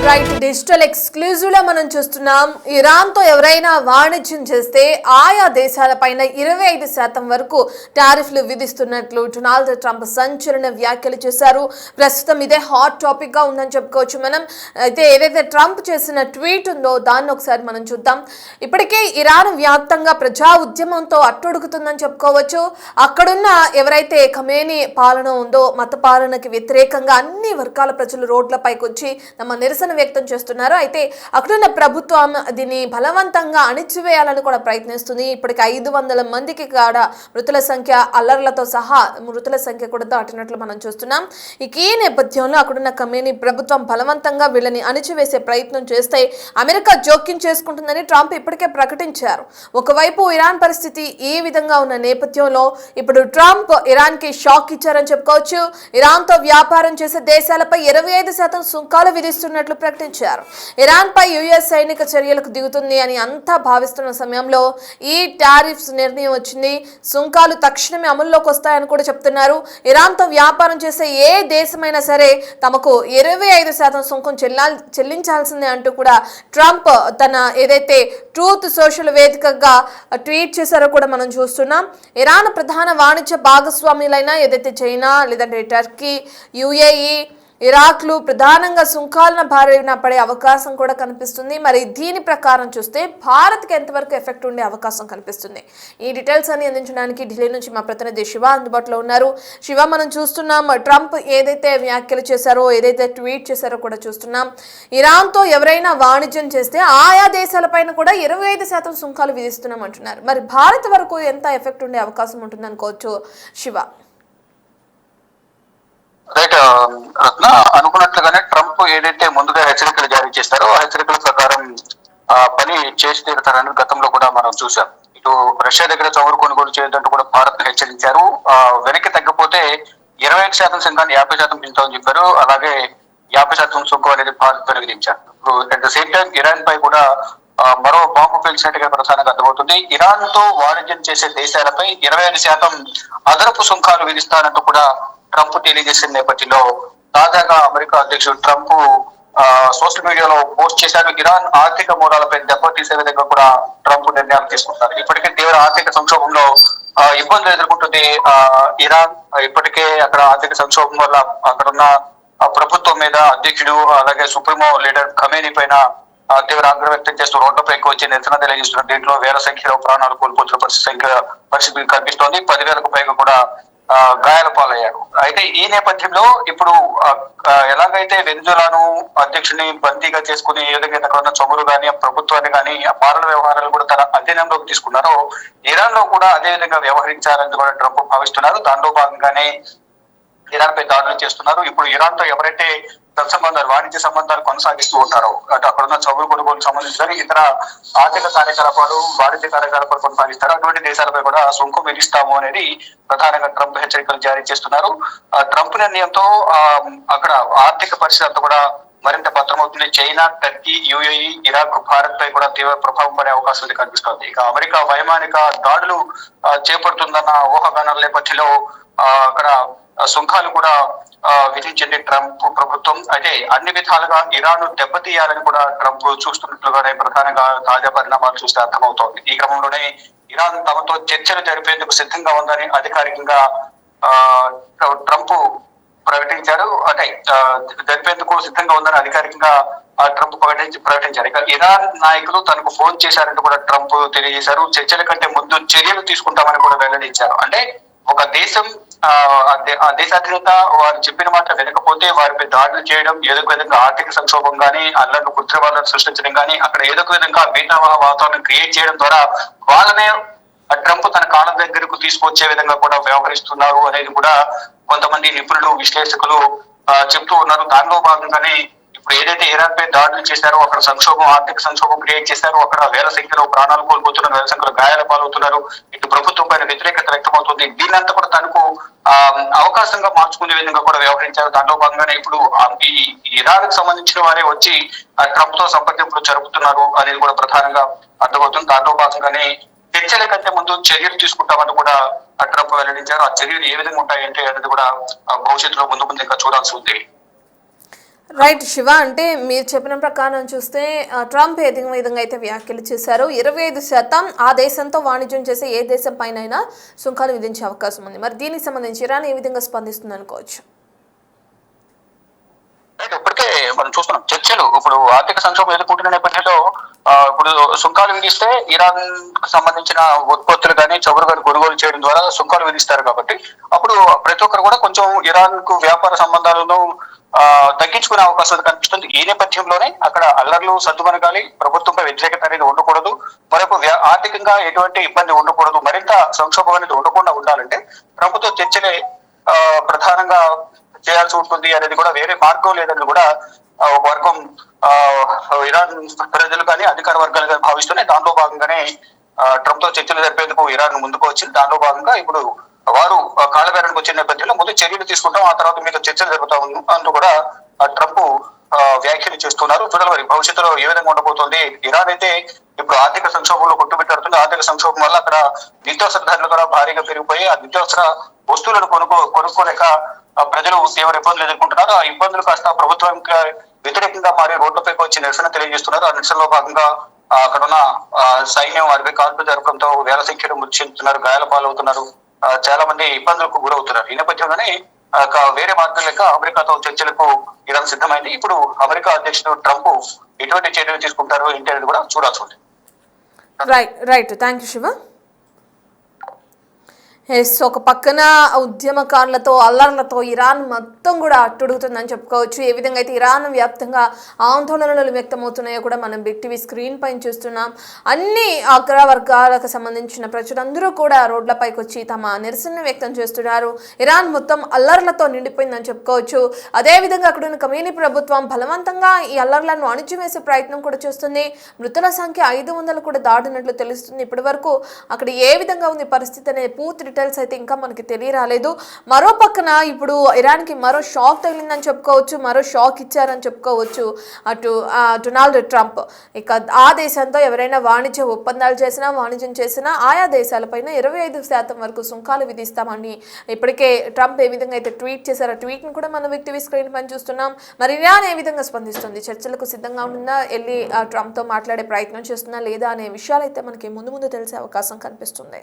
Right, digital exclusive లో మనం చూస్తున్నాం. ఇరాన్ తో ఎవరైనా వాణిజ్యం చేస్తే ఆయా దేశాలపైన 25% వరకు టారిఫ్లు విధిస్తున్నట్లు డొనాల్డ్ ట్రంప్ సంచలన వ్యాఖ్యలు చేశారు. ప్రస్తుతం ఇదే హాట్ టాపిక్ గా ఉందని చెప్పుకోవచ్చు మనం. అయితే ఏదైతే ట్రంప్ చేసిన ట్వీట్ ఉందో దాన్ని ఒకసారి మనం చూద్దాం. ఇప్పటికే ఇరాన్ వ్యాప్తంగా ప్రజా ఉద్యమంతో అట్టుడుగుతుందని చెప్పుకోవచ్చు. అక్కడున్న ఎవరైతే ఖమేనీ పాలన ఉందో మత పాలనకి వ్యతిరేకంగా అన్ని వర్గాల ప్రజలు రోడ్లపైకి వచ్చి తమ నిరసన వ్యక్తం చేస్తున్నారు. అయితే అక్కడున్న ప్రభుత్వం దీన్ని బలవంతంగా అణిచివేయాలని కూడా ప్రయత్నిస్తుంది. ఇప్పటికి 500 మందికి కూడా మృతుల సంఖ్య, అల్లర్లతో సహా మృతుల సంఖ్య కూడా దాటినట్లు మనం చూస్తున్నాం. ఈ నేపథ్యంలో అక్కడున్న ఖమేనీ ప్రభుత్వం బలవంతంగా వీళ్ళని అణిచివేసే ప్రయత్నం చేస్తే అమెరికా జోక్యం చేసుకుంటుందని ట్రంప్ ఇప్పటికే ప్రకటించారు. ఒకవైపు ఇరాన్ పరిస్థితి ఈ విధంగా ఉన్న నేపథ్యంలో ఇప్పుడు ట్రంప్ ఇరాన్ కి షాక్ ఇచ్చారని చెప్పుకోవచ్చు. ఇరాన్ తో వ్యాపారం చేసే దేశాలపై 25% సుంకాలు విధిస్తున్నట్లు ప్రకటించారు. ఇరాన్ పై యుఎస్ సైనిక చర్యలకు దిగుతుంది అని అంతా భావిస్తున్న సమయంలో ఈ టారిఫ్స్ నిర్ణయం వచ్చింది. సుంకాలు తక్షణమే అమల్లోకి వస్తాయని కూడా చెప్తున్నారు. ఇరాన్ తో వ్యాపారం చేసే ఏ దేశమైనా సరే తమకు 25% సుంకం చెల్లించాల్సిందే అంటూ కూడా ట్రంప్ తన ఏదైతే ట్రూత్ సోషల్ వేదికగా ట్వీట్ చేశారో కూడా మనం చూస్తున్నాం. ఇరాన్ ప్రధాన వాణిజ్య భాగస్వాములైన ఏదైతే చైనా, లేదంటే టర్కీ, యుఏఈ, ఇరాక్లు ప్రధానంగా సుంకాలను బారిన పడే అవకాశం కూడా కనిపిస్తుంది. మరి దీని ప్రకారం చూస్తే భారత్కి ఎంతవరకు ఎఫెక్ట్ ఉండే అవకాశం కనిపిస్తుంది? ఈ డీటెయిల్స్ అన్ని అందించడానికి ఢిల్లీ నుంచి మా ప్రతినిధి శివ అందుబాటులో ఉన్నారు. శివ, మనం చూస్తున్నాం ట్రంప్ ఏదైతే వ్యాఖ్యలు చేశారో, ఏదైతే ట్వీట్ చేశారో కూడా చూస్తున్నాం. ఇరాన్తో ఎవరైనా వాణిజ్యం చేస్తే ఆయా దేశాలపైన కూడా 25% సుంకాలు విధిస్తున్నాం అంటున్నారు. మరి భారత్ వరకు ఎంత ఎఫెక్ట్ ఉండే అవకాశం ఉంటుంది అనుకోవచ్చు శివ? రైట్ రత్న, అనుకున్నట్లుగానే ట్రంప్ ఏదైతే ముందుగా హెచ్చరికలు జారీ చేస్తారో ఆ హెచ్చరికల ప్రకారం పని చేసి తీరుతారని గతంలో కూడా మనం చూసాం. ఇటు రష్యా దగ్గర చమురు కొనుగోలు చేయొద్దంటూ కూడా భారత్ హెచ్చరించారు. వెనక్కి తగ్గిపోతే 25% సుంకాన్ని 50% పెంచుతామని చెప్పారు. అలాగే 50% సుంకం అనేది భారత్ విధించారు. ఇప్పుడు at the same time Iran పై కూడా మరో బాంబు పేల్చినట్టుగా ప్రధానంగా అర్థమవుతుంది. ఇరాన్ తో వాణిజ్యం చేసే దేశాలపై 25% అదనపు సుంకాలు విధిస్తారంటూ కూడా ట్రంప్ తెలియజేసిన నేపథ్యంలో తాజాగా అమెరికా అధ్యక్షుడు ట్రంప్ సోషల్ మీడియాలో పోస్ట్ చేశారు. ఇరాన్ ఆర్థిక మూలాలపై దెబ్బతీసే విధంగా కూడా ట్రంప్ నిర్ణయాలు తీసుకుంటారు. ఇప్పటికే తీవ్ర ఆర్థిక సంక్షోభంలో ఇబ్బందులు ఎదుర్కొంటుంది ఇరాన్. ఇప్పటికే అక్కడ ఆర్థిక సంక్షోభం వల్ల అక్కడున్న ప్రభుత్వం మీద అధ్యక్షుడు, అలాగే సుప్రీమో లీడర్ ఖమేనీ పైన తీవ్ర ఆగ్రహం వ్యక్తం చేస్తూ రోడ్లపైకి వచ్చి నిరసన తెలియజేస్తున్నారు. దీంట్లో వేల సంఖ్యలో ప్రాణాలు కోల్పోతున్న పరిస్థితి కనిపిస్తోంది. 10,000కు పైగా కూడా గాయాల పాలయ్యారు. అయితే ఈ నేపథ్యంలో ఇప్పుడు ఎలాగైతే వెనిజులాను అధ్యక్షుని బందీగా చేసుకుని ఏ విధంగా అక్కడ ఉన్న చమురు కానీ ప్రభుత్వాన్ని కానీ ఆ పాలన వ్యవహారాలు కూడా తన అధీనంలోకి తీసుకున్నారో ఇరాన్ లో కూడా అదే విధంగా వ్యవహరించాలని కూడా ట్రంప్ భావిస్తున్నారు. దానిలో భాగంగానే ఇరాన్ పై దాడులు చేస్తున్నారు. ఇప్పుడు ఇరాన్ తో ఎవరైతే సత్సంబంధాలు, వాణిజ్య సంబంధాలు కొనసాగిస్తూ ఉంటారో, అటు అక్కడున్న చమురు కొనుగోలు సంబంధించిన ఇతర ఆర్థిక కార్యకలాపాలు, వాణిజ్య కార్యకలాపాలు కొనసాగిస్తారు. అటువంటి దేశాలపై కూడా సుంకం విధిస్తాము అనేది ప్రధానంగా ట్రంప్ హెచ్చరికలు జారీ చేస్తున్నారు. ట్రంప్ నిర్ణయంతో అక్కడ ఆర్థిక పరిస్థితి అంతా కూడా మరింత భద్రమవుతుంది. China, Turkey, UAE, Iraq, Bharat పై కూడా తీవ్ర ప్రభావం పడే అవకాశం కనిపిస్తోంది. ఇక అమెరికా వైమానిక దాడులు చేపడుతుందన్న ఊహాగానాల నేపథ్యంలో అక్కడ సుంకాలు కూడా విధించింది ట్రంప్ ప్రభుత్వం. అయితే అన్ని విధాలుగా ఇరాన్ దెబ్బతీయాలని కూడా ట్రంప్ చూస్తున్నట్లుగానే ప్రధానంగా తాజా పరిణామాలు చూస్తే అర్థమవుతోంది. ఈ క్రమంలోనే ఇరాన్ తమతో చర్చలు జరిపేందుకు సిద్ధంగా ఉందని అధికారికంగా ట్రంప్ ప్రకటించారు. అంటే జరిపేందుకు సిద్ధంగా ఉందని అధికారికంగా ట్రంప్ ప్రకటించారు. ఇక ఇరాన్ నాయకులు తనకు ఫోన్ చేశారంటూ కూడా ట్రంప్ తెలియజేశారు. చర్చల కంటే ముందు చర్యలు తీసుకుంటామని కూడా వెల్లడించారు. అంటే ఒక దేశం ఆ దేశాధినేత వారు చెప్పిన మాట వినకపోతే వారిపై దాడులు చేయడం, ఏదో ఒక విధంగా ఆర్థిక సంక్షోభం కానీ, అల్లర్లు కృత్రిమాలను సృష్టించడం కానీ, అక్కడ ఏదో ఒక విధంగా బీటా వాతావరణం క్రియేట్ చేయడం ద్వారా వాళ్ళనే ట్రంప్ తన కాళ్ళ దగ్గరకు తీసుకొచ్చే విధంగా కూడా వ్యవహరిస్తున్నారు అనేది కూడా కొంతమంది నిపుణులు, విశ్లేషకులు చెప్తూ ఉన్నారు. దానిలో భాగంగానే ఇప్పుడు ఏదైతే ఇరాన్ పై దాడులు చేశారో అక్కడ ఆర్థిక సంక్షోభం క్రియేట్ చేశారో, అక్కడ వేల సంఖ్యలో ప్రాణాలు కోల్పోతున్నారు, వేల సంఖ్యలో గాయాల పాలవుతున్నారు, ఇటు ప్రభుత్వం పైన వ్యతిరేకత వ్యక్తమవుతుంది. దీన్నంతా కూడా తనకు అవకాశంగా మార్చుకునే విధంగా కూడా వ్యవహరించారు. దాంట్లో భాగంగానే ఇప్పుడు ఈ ఇరాన్ కు సంబంధించిన వారే వచ్చి ట్రంప్ తో సంప్రదింపులు జరుపుతున్నారు అనేది కూడా ప్రధానంగా అర్థమవుతుంది. దాంట్లో భాగంగానే చర్చల కంటే ముందు చర్యలు తీసుకుంటామని కూడా ట్రంప్ వెల్లడించారు. ఆ చర్యలు ఏ విధంగా ఉంటాయంటే అనేది కూడా భవిష్యత్తులో ముందు ఇంకా చూడాల్సి ఉంది. రైట్ శివ, అంటే మీరు చెప్పిన ప్రకారం చూస్తే ట్రంప్ ఏ విధంగా అయితే వ్యాఖ్యలు చేశారో 25% ఆ దేశంతో వాణిజ్యం చేసే ఏ దేశం పైన సుంకాలు విధించే అవకాశం ఉంది. మరి దీనికి సంబంధించి ఇరాన్ ఏ విధంగా స్పందిస్తుంది అనుకోవచ్చు? అయితే ఇప్పటికే మనం చూస్తున్నాం చర్చలు ఇప్పుడు ఆర్థిక సంక్షోభం ఎదుర్కొంటున్న నేపథ్యంలో ఇప్పుడు సుంకాలు విధిస్తే ఇరాన్ కు సంబంధించిన ఉత్పత్తులు కానీ చమురు కానీ కొనుగోలు చేయడం ద్వారా సుంకాలు విధిస్తారు కాబట్టి అప్పుడు ప్రతి ఒక్కరు కూడా కొంచెం ఇరాన్ కు వ్యాపార సంబంధాలను తగ్గించుకునే అవకాశం కనిపిస్తుంది. ఈ నేపథ్యంలోనే అక్కడ అల్లర్లు సద్దుమనగాలి, ప్రభుత్వంపై వ్యతిరేకత అనేది ఉండకూడదు, మరొక ఆర్థికంగా ఎటువంటి ఇబ్బంది ఉండకూడదు, మరింత సంక్షోభం అనేది ఉండకుండా ఉండాలంటే ప్రభుత్వ చర్చలే ప్రధానంగా చేయాల్సి ఉంటుంది అనేది కూడా వేరే మార్గం లేదని కూడా ఒక వర్గం ఇరాన్ ప్రజలు కానీ అధికార వర్గాలు కానీ భావిస్తున్నాయి. దాంట్లో భాగంగానే ట్రంప్ తో చర్చలు జరిపేందుకు ఇరాన్ ముందుకు వచ్చింది. దాంట్లో భాగంగా ఇప్పుడు వారు కాలబేరానికి వచ్చిన నేపథ్యంలో ముందు చర్యలు తీసుకుంటాం, ఆ తర్వాత మీతో చర్చలు జరుపుతా అంటూ కూడా ట్రంప్ వ్యాఖ్యలు చేస్తున్నారు. చూడాలి మరి భవిష్యత్తులో ఏ విధంగా ఉండబోతోంది. ఇరాన్ అయితే ఇప్పుడు ఆర్థిక సంక్షోభంలో కొట్టుబెట్టాడుతుంది. ఆర్థిక సంక్షోభం వల్ల అక్కడ నిత్యావసర ధరలు కూడా భారీగా పెరిగిపోయి ఆ నిత్యావసర వస్తువులను కొనుక్కోలేక ప్రజలు తీవ్ర ఇబ్బందులు ఎదుర్కొంటున్నారు. ఆ ఇబ్బందులు కాస్త ప్రభుత్వానికి వ్యతిరేకంగా మారి రోడ్లపైకి వచ్చి నిరసన తెలియజేస్తున్నారు. ఆ నిరసనలో భాగంగా అక్కడ ఉన్న సైన్యం వారిపై కాల్పులు జరపడంతో వేల సంఖ్యలో మృతి చెందుతున్నారు, గాయాల పాలవుతున్నారు, చాలా మంది ఇబ్బందులకు గురవుతున్నారు. ఈ నేపథ్యంలోనే వేరే మార్గం లేక అమెరికాతో చర్చలకు ఇరాన్ సిద్ధమైంది. ఇప్పుడు అమెరికా అధ్యక్షుడు ట్రంప్ ఎటువంటి చర్యలు తీసుకుంటారో ఏంటి అనేది కూడా చూడాల్సి ఉంది. Right thank you Shiva. ఒక పక్కన ఉద్యమకారులతో అల్లర్లతో ఇరాన్ మొత్తం కూడా అట్టుడుగుతుందని చెప్పుకోవచ్చు. ఏ విధంగా అయితే ఇరాన్ వ్యాప్తంగా ఆందోళనలు వ్యక్తమవుతున్నాయో కూడా మనం బిగ్ టీవీ స్క్రీన్ పైన చూస్తున్నాం. అన్ని అగ్రవర్గాలకు సంబంధించిన ప్రజలందరూ కూడా రోడ్లపైకి వచ్చి తమ నిరసన వ్యక్తం చేస్తున్నారు. ఇరాన్ మొత్తం అల్లర్లతో నిండిపోయిందని చెప్పుకోవచ్చు. అదేవిధంగా అక్కడ ఉన్న కమ్యూనిటీ ప్రభుత్వం బలవంతంగా ఈ అల్లర్లను అణిచివేసే ప్రయత్నం కూడా చేస్తుంది. మృతుల సంఖ్య 500 కూడా దాటినట్లు తెలుస్తుంది. ఇప్పటి వరకు అక్కడ ఏ విధంగా ఉంది పరిస్థితి అనే పూర్తి డీటెయిల్స్ అయితే ఇంకా మనకి తెలియరాలేదు. మరో పక్కన ఇప్పుడు ఇరాన్కి మరో షాక్ తగిలిందని చెప్పుకోవచ్చు, మరో షాక్ ఇచ్చారని చెప్పుకోవచ్చు అటు డొనాల్డ్ ట్రంప్. ఇక ఆ దేశంతో ఎవరైనా వాణిజ్య ఒప్పందాలు చేసినా వాణిజ్యం చేసినా ఆయా దేశాలపైన 25% వరకు సుంకాలు విధిస్తామని ఇప్పటికే ట్రంప్ ఏ విధంగా అయితే ట్వీట్ చేశారో ట్వీట్ని కూడా మనం బిగ్ టీవీ స్క్రీన్ పైన చూస్తున్నాం. మరి ఇరాన్ ఏ విధంగా స్పందిస్తుంది, చర్చలకు సిద్ధంగా ఉంటుందా, వెళ్ళి ట్రంప్తో మాట్లాడే ప్రయత్నం చేస్తుందా లేదా అనే విషయాలు అయితే మనకి ముందు తెలిసే అవకాశం కనిపిస్తుంది.